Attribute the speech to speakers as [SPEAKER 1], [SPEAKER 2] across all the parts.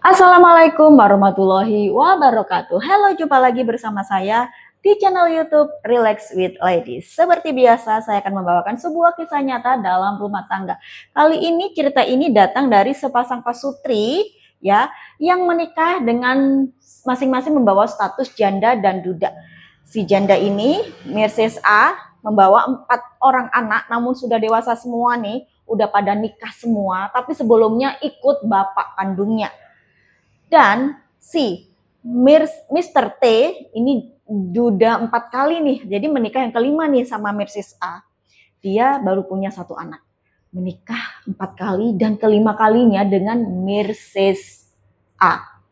[SPEAKER 1] Assalamualaikum warahmatullahi wabarakatuh. Halo, jumpa lagi bersama saya di channel YouTube Relax with Ladies. Seperti biasa, saya akan membawakan sebuah kisah nyata dalam rumah tangga. Kali ini cerita ini datang dari sepasang pasutri ya yang menikah dengan masing-masing membawa status janda dan duda. Si janda ini, Mrs. A, membawa 4 orang anak, namun sudah dewasa semua nih, udah pada nikah semua, tapi sebelumnya ikut bapak kandungnya. Dan si Mr. T ini duda 4 kali nih, jadi menikah yang kelima nih sama Mrs. A. Dia baru punya 1 anak, menikah 4 kali dan kelima kalinya dengan Mrs. A.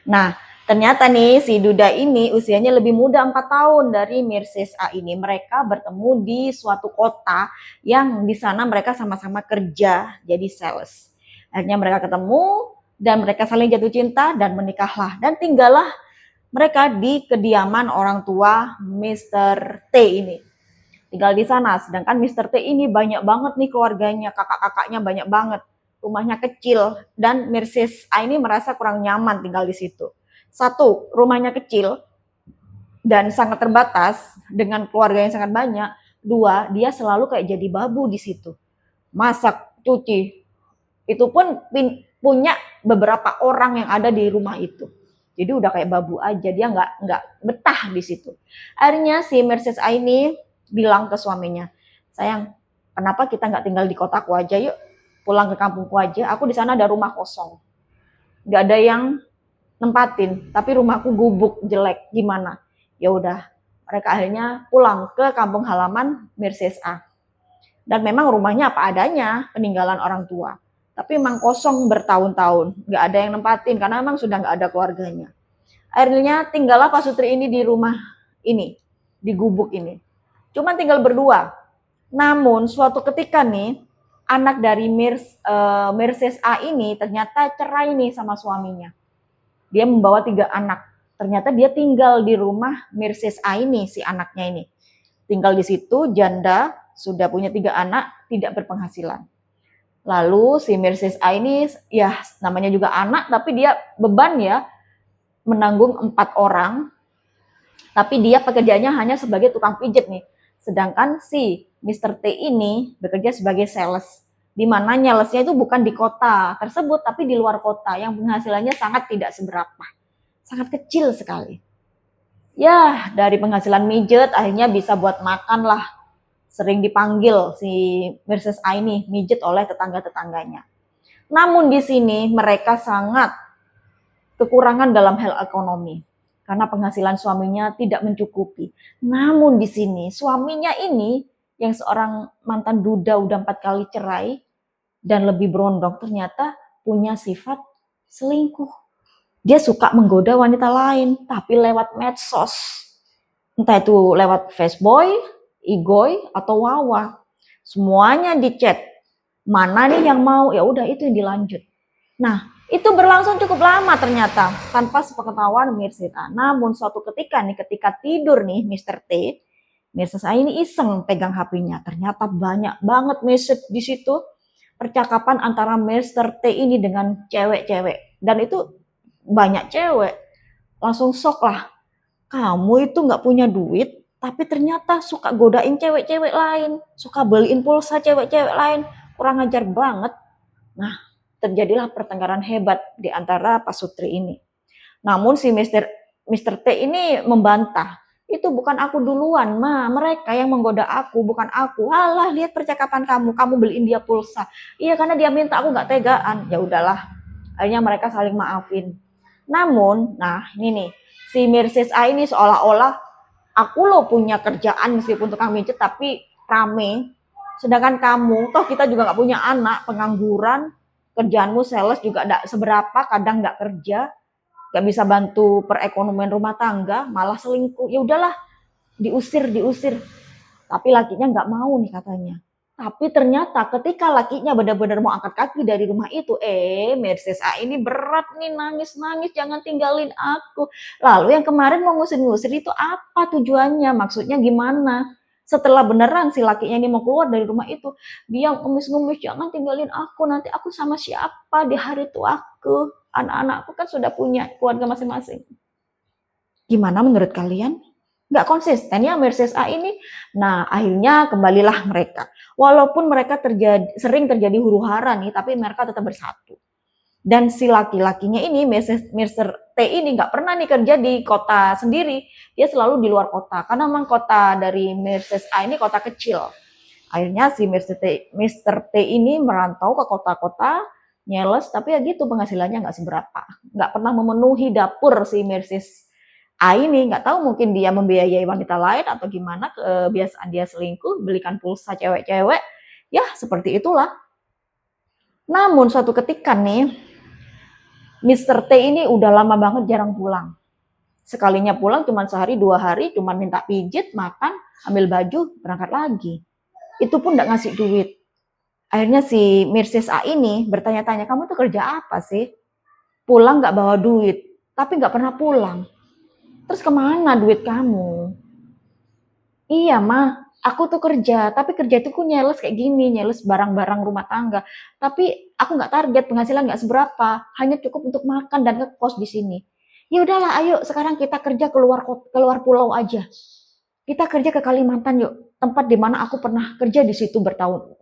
[SPEAKER 1] Nah, ternyata nih si duda ini usianya lebih muda 4 tahun dari Mrs. A ini. Mereka bertemu di suatu kota yang di sana mereka sama-sama kerja jadi sales. Akhirnya mereka ketemu dan mereka saling jatuh cinta dan menikahlah dan tinggallah mereka di kediaman orang tua Mr. T ini. Tinggal di sana, sedangkan Mr. T ini banyak banget nih keluarganya, kakak-kakaknya banyak banget. Rumahnya kecil dan Mrs. A ini merasa kurang nyaman tinggal di situ. 1, rumahnya kecil dan sangat terbatas dengan keluarga yang sangat banyak. 2, dia selalu kayak jadi babu di situ. Masak, cuci, itu pun punya beberapa orang yang ada di rumah itu. Jadi udah kayak babu aja, dia nggak betah di situ. Akhirnya si Mrs. A ini bilang ke suaminya, sayang, kenapa kita nggak tinggal di kotaku aja, yuk pulang ke kampungku aja. Aku di sana ada rumah kosong, nggak ada yang nempatin, tapi rumahku gubuk jelek, gimana? Ya udah, mereka akhirnya pulang ke kampung halaman Mrs. A. Dan memang rumahnya apa adanya, peninggalan orang tua. Tapi memang kosong bertahun-tahun, nggak ada yang nempatin karena memang sudah nggak ada keluarganya. Akhirnya tinggallah pasutri ini di rumah ini, di gubuk ini. Cuman tinggal berdua. Namun suatu ketika nih, anak dari Mrs. A ini ternyata cerai nih sama suaminya. Dia membawa 3 anak. Ternyata dia tinggal di rumah Mrs. A ini, si anaknya ini. Tinggal di situ, janda, sudah punya 3 anak, tidak berpenghasilan. Lalu si Mrs. A ini ya namanya juga anak, tapi dia beban ya menanggung 4 orang, tapi dia pekerjaannya hanya sebagai tukang pijat nih. Sedangkan si Mr. T ini bekerja sebagai sales, di mana nyalesnya itu bukan di kota tersebut, tapi di luar kota yang penghasilannya sangat tidak seberapa, sangat kecil sekali. Ya, dari penghasilan mijet akhirnya bisa buat makan lah. Sering dipanggil si Mrs. A ini mijet oleh tetangga-tetangganya. Namun di sini mereka sangat kekurangan dalam hal ekonomi karena penghasilan suaminya tidak mencukupi. Namun di sini suaminya ini yang seorang mantan duda udah 4 kali cerai dan lebih berondong ternyata punya sifat selingkuh. Dia suka menggoda wanita lain tapi lewat medsos. Entah itu lewat Facebook, Igoy atau Wawa, semuanya di chat. Mana nih yang mau, ya udah itu yang dilanjut. Nah, itu berlangsung cukup lama ternyata tanpa sepengetahuan Mrs. A. Namun suatu ketika nih, ketika tidur nih Mr. T, Mrs. A ini iseng pegang HP-nya. Ternyata banyak banget message di situ, percakapan antara Mr. T ini dengan cewek-cewek. Dan itu banyak cewek. Langsung shock lah. Kamu itu nggak punya duit, tapi ternyata suka godain cewek-cewek lain, suka beliin pulsa cewek-cewek lain, kurang ajar banget. Nah, terjadilah pertengkaran hebat di antara pasutri ini. Namun si Mr. T ini membantah, itu bukan aku duluan, ma, mereka yang menggoda aku, bukan aku. Alah, lihat percakapan kamu beliin dia pulsa. Iya, karena dia minta, aku nggak tegaan. Ya udahlah, akhirnya mereka saling maafin. Namun, nah ini nih, si Mrs. A ini seolah-olah aku lo punya kerjaan meskipun tukang mijet tapi rame, sedangkan kamu toh kita juga nggak punya anak, pengangguran, kerjaanmu sales juga nggak seberapa, kadang nggak kerja, nggak bisa bantu perekonomian rumah tangga, malah selingkuh. Ya udahlah, diusir. Tapi lakinya nggak mau nih katanya. Tapi ternyata ketika lakinya benar-benar mau angkat kaki dari rumah itu, Mrs. A ini berat nih, nangis, jangan tinggalin aku. Lalu yang kemarin mau ngusir-ngusir itu apa tujuannya? Maksudnya gimana? Setelah beneran si lakinya ini mau keluar dari rumah itu, dia ngemis-ngemis, jangan tinggalin aku, nanti aku sama siapa di hari tua aku, anak-anakku kan sudah punya keluarga masing-masing. Gimana menurut kalian? Nggak konsisten ya Mercedes A ini. Nah, akhirnya kembalilah mereka. Walaupun mereka sering terjadi huru-hara nih, tapi mereka tetap bersatu. Dan si laki-lakinya ini, Mr. T ini nggak pernah nih kerja di kota sendiri. Dia selalu di luar kota. Karena memang kota dari Mercedes A ini kota kecil. Akhirnya si Mr. T ini merantau ke kota-kota, nyeles, tapi ya gitu penghasilannya nggak seberapa. Nggak pernah memenuhi dapur si Mercedes A ini, nggak tahu mungkin dia membiayai wanita lain atau gimana, kebiasaan dia selingkuh, belikan pulsa cewek-cewek, ya seperti itulah. Namun suatu ketika nih, Mr. T ini udah lama banget jarang pulang. Sekalinya pulang cuma sehari 2 hari, cuma minta pijit, makan, ambil baju, berangkat lagi. Itu pun nggak ngasih duit. Akhirnya si Mercedes A ini bertanya-tanya, kamu tuh kerja apa sih? Pulang nggak bawa duit, tapi nggak pernah pulang. Terus kemana duit kamu? Iya mah, aku tuh kerja, tapi kerja itu ku nyales kayak gini, nyales barang-barang rumah tangga. Tapi aku nggak target, penghasilan nggak seberapa, hanya cukup untuk makan dan ngekos di sini. Ya udahlah, ayo sekarang kita kerja keluar pulau aja. Kita kerja ke Kalimantan yuk, tempat di mana aku pernah kerja di situ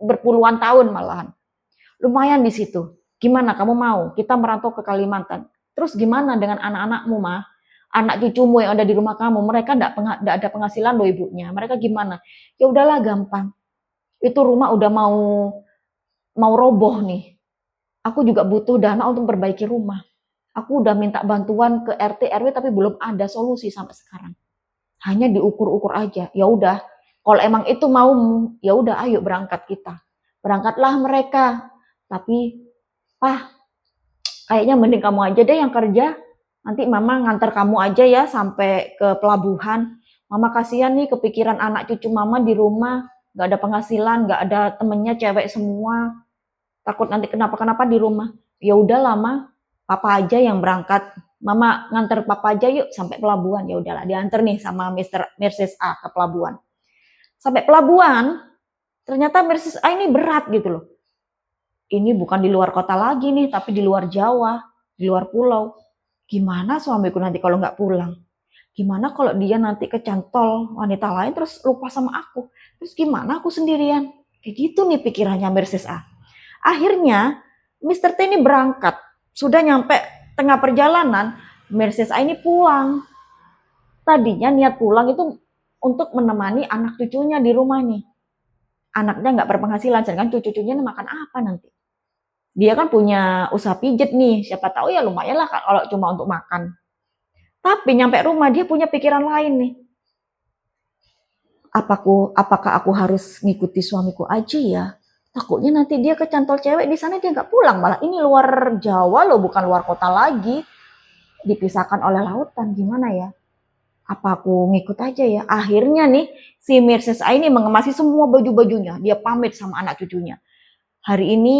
[SPEAKER 1] berpuluhan tahun malahan. Lumayan di situ. Gimana kamu mau? Kita merantau ke Kalimantan. Terus gimana dengan anak-anakmu, mah? Anak cucumu yang ada di rumah kamu, mereka enggak ada penghasilan loh ibunya. Mereka gimana? Ya udahlah gampang. Itu rumah udah mau roboh nih. Aku juga butuh dana untuk memperbaiki rumah. Aku udah minta bantuan ke RT RW tapi belum ada solusi sampai sekarang. Hanya diukur-ukur aja. Ya udah, kalau emang itu mau, ya udah ayo berangkat kita. Berangkatlah mereka. Tapi, kayaknya mending kamu aja deh yang kerja. Nanti mama ngantar kamu aja ya sampai ke pelabuhan. Mama kasihan nih kepikiran anak cucu mama di rumah. Gak ada penghasilan, gak ada temennya cewek semua. Takut nanti kenapa-kenapa di rumah. Ya udah lama, papa aja yang berangkat. Mama nganter papa aja yuk sampai pelabuhan. Ya udahlah, diantar nih sama Mercedes A ke pelabuhan. Sampai pelabuhan, ternyata Mercedes A ini berat gitu loh. Ini bukan di luar kota lagi nih, tapi di luar Jawa, di luar pulau. Gimana suamiku nanti kalau nggak pulang? Gimana kalau dia nanti kecantol wanita lain terus lupa sama aku? Terus gimana aku sendirian? Kayak gitu nih pikirannya Mercedes A. Akhirnya Mr. T ini berangkat. Sudah nyampe tengah perjalanan, Mercedes A ini pulang. Tadinya niat pulang itu untuk menemani anak cucunya di rumah nih. Anaknya nggak berpenghasilan, sedangkan cucu-cucunya makan apa nanti? Dia kan punya usaha pijet nih, siapa tahu ya lumayan lah kalau cuma untuk makan. Tapi nyampe rumah dia punya pikiran lain nih. Apakah aku harus ngikuti suamiku aja ya? Takutnya nanti dia kecantol cewek di sana dia nggak pulang. Malah ini luar Jawa loh, bukan luar kota lagi. Dipisahkan oleh lautan, gimana ya? Apa aku ngikut aja ya? Akhirnya nih si Mercedes A ini mengemasi semua baju-bajunya. Dia pamit sama anak cucunya. Hari ini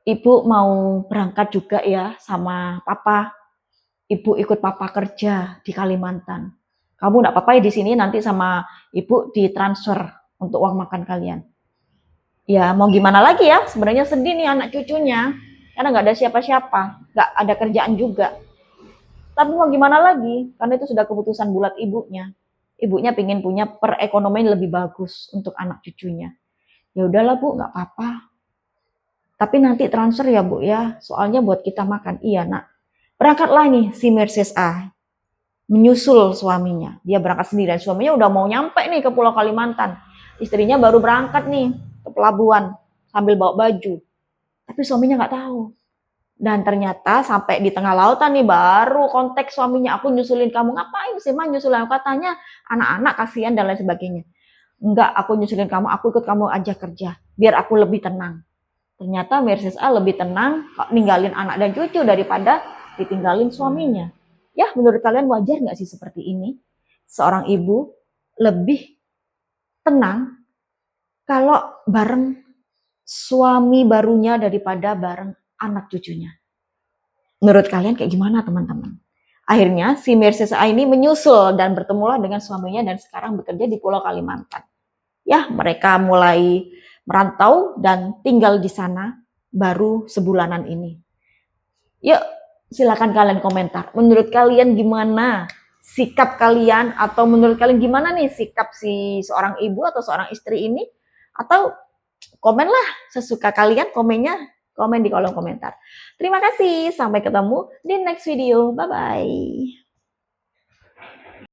[SPEAKER 1] ibu mau berangkat juga ya sama papa. Ibu ikut papa kerja di Kalimantan. Kamu enggak apa-apa ya di sini, nanti sama ibu ditransfer untuk uang makan kalian. Ya mau gimana lagi ya, sebenarnya sedih nih anak cucunya. Karena nggak ada siapa-siapa, nggak ada kerjaan juga. Tapi mau gimana lagi, karena itu sudah keputusan bulat ibunya. Ibunya pengen punya perekonomian lebih bagus untuk anak cucunya. Ya udahlah bu, nggak apa-apa. Tapi nanti transfer ya bu ya, soalnya buat kita makan. Iya nak. Berangkatlah nih si Mercedes A. Menyusul suaminya. Dia berangkat sendiri dan suaminya udah mau nyampe nih ke Pulau Kalimantan. Istrinya baru berangkat nih ke pelabuhan sambil bawa baju. Tapi suaminya nggak tahu. Dan ternyata sampai di tengah lautan nih baru kontak suaminya, aku nyusulin kamu. Ngapain sih mah nyusulin? Katanya anak-anak kasihan dan lain sebagainya. Enggak, aku nyusulin kamu, aku ikut kamu aja kerja. Biar aku lebih tenang. Ternyata Mercedes A lebih tenang ninggalin anak dan cucu daripada ditinggalin suaminya. Ya, menurut kalian wajar nggak sih seperti ini? Seorang ibu lebih tenang kalau bareng suami barunya daripada bareng anak cucunya. Menurut kalian kayak gimana teman-teman? Akhirnya si Mercedes A ini menyusul dan bertemulah dengan suaminya dan sekarang bekerja di Pulau Kalimantan. Ya, mereka mulai merantau dan tinggal di sana baru sebulanan ini. Yuk, silakan kalian komentar. Menurut kalian gimana sikap kalian, atau menurut kalian gimana nih sikap si seorang ibu atau seorang istri ini? Atau komenlah sesuka kalian, komen di kolom komentar. Terima kasih, sampai ketemu di next video. Bye bye.